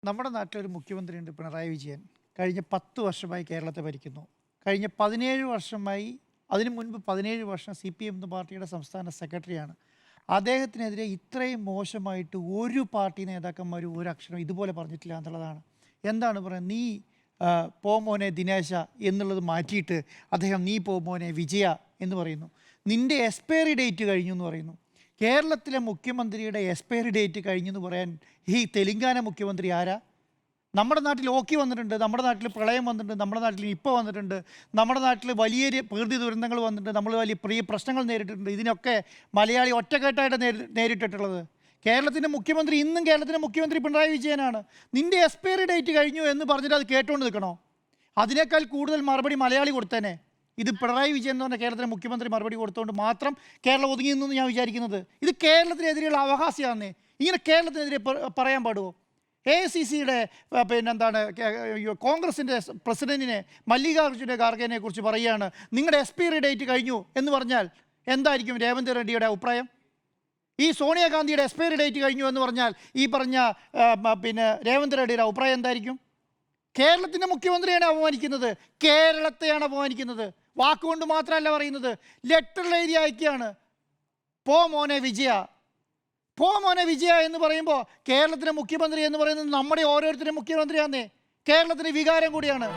നമ്മുടെ നാട്ടിലൊരു മുഖ്യമന്ത്രിയുണ്ട് പിണറായി വിജയൻ. കഴിഞ്ഞ 10 വർഷമായി കേരളത്തെ ഭരിക്കുന്നു. കഴിഞ്ഞ 17 വർഷമായി, അതിനു മുൻപ് 17 വർഷം CPM എന്ന പാർട്ടിയുടെ സംസ്ഥാന സെക്രട്ടറിയാണ്. അദ്ദേഹത്തിനെതിരെ ഇത്രയും മോശമായിട്ട് ഒരു പാർട്ടി നേതാക്കന്മാരും ഒരു അക്ഷരം ഇതുപോലെ പറഞ്ഞിട്ടില്ല എന്നുള്ളതാണ്. എന്താണ് പറയുന്നത്? നീ പോ മോനെ ദിനേശ എന്നുള്ളത് മാറ്റിയിട്ട് അദ്ദേഹം നീ പോ മോനെ വിജയ എന്ന് പറയുന്നു. നിൻ്റെ എക്സ്പയറി ഡേറ്റ് കഴിഞ്ഞു എന്ന് പറയുന്നു. കേരളത്തിലെ മുഖ്യമന്ത്രിയുടെ എക്സ്പയറി ഡേറ്റ് കഴിഞ്ഞു എന്ന് പറയാൻ ഈ തെലുങ്കാന മുഖ്യമന്ത്രി ആരാ? നമ്മുടെ നാട്ടിൽ ഓക്കി വന്നിട്ടുണ്ട്, നമ്മുടെ നാട്ടിൽ പ്രളയം വന്നിട്ടുണ്ട്, നമ്മുടെ നാട്ടിൽ ഇപ്പോൾ വന്നിട്ടുണ്ട്, നമ്മുടെ നാട്ടിൽ വലിയ പ്രകൃതി ദുരന്തങ്ങൾ വന്നിട്ടുണ്ട്, നമ്മൾ വലിയ പ്രശ്നങ്ങൾ നേരിട്ടിട്ടുണ്ട്. ഇതിനൊക്കെ മലയാളി ഒറ്റക്കെട്ടായിട്ട് നേരിട്ടിട്ടുള്ളത്. കേരളത്തിൻ്റെ മുഖ്യമന്ത്രി ഇന്നും കേരളത്തിൻ്റെ മുഖ്യമന്ത്രി പിണറായി വിജയനാണ്. നിൻ്റെ എക്സ്പയറി ഡേറ്റ് കഴിഞ്ഞു എന്ന് പറഞ്ഞിട്ട് അത് കേട്ടുകൊണ്ട് നിൽക്കണോ? അതിനേക്കാൾ കൂടുതൽ മറുപടി മലയാളി കൊടുത്തേനെ. ഇത് പിണറായി വിജയൻ എന്ന് പറഞ്ഞ കേരളത്തിലെ മുഖ്യമന്ത്രി മറുപടി കൊടുത്തുകൊണ്ട് മാത്രം കേരളം ഒതുങ്ങി നിന്നു ഞാൻ വിചാരിക്കുന്നത്. ഇത് കേരളത്തിനെതിരെയുള്ള അവകാശമാണെന്നേ. ഇങ്ങനെ കേരളത്തിനെതിരെ പറയാൻ പാടുമോ? AICCയുടെ കോൺഗ്രസിൻ്റെ പ്രസിഡന്റിനെ മല്ലികാർജ്ജുന ഖാർഗെനെ കുറിച്ച് പറയുകയാണ് നിങ്ങളുടെ എക്സ്പയറി ഡേറ്റ് കഴിഞ്ഞു എന്ന് പറഞ്ഞാൽ എന്തായിരിക്കും രേവന്ത് റെഡ്ഡിയുടെ അഭിപ്രായം? ഈ സോണിയാഗാന്ധിയുടെ എക്സ്പയറി ഡേറ്റ് കഴിഞ്ഞു എന്ന് പറഞ്ഞാൽ ഈ പറഞ്ഞ രേവന്ത് റെഡ്ഡിയുടെ അഭിപ്രായം എന്തായിരിക്കും? കേരളത്തിൻ്റെ മുഖ്യമന്ത്രിയാണ് അപമാനിക്കുന്നത്, കേരളത്തെയാണ് അപമാനിക്കുന്നത്. വാക്കുകൊണ്ട് മാത്രമല്ല പറയുന്നത്, ലെറ്ററിൽ എഴുതി അയക്കുകയാണ്. പോ മോനെ വിജയ, പോ മോനെ വിജയ എന്ന് പറയുമ്പോൾ കേരളത്തിലെ മുഖ്യമന്ത്രി എന്ന് പറയുന്നത് നമ്മുടെ ഓരോരുത്തരും മുഖ്യമന്ത്രിയാന്നേ. കേരളത്തിന് വികാരം കൂടിയാണ്.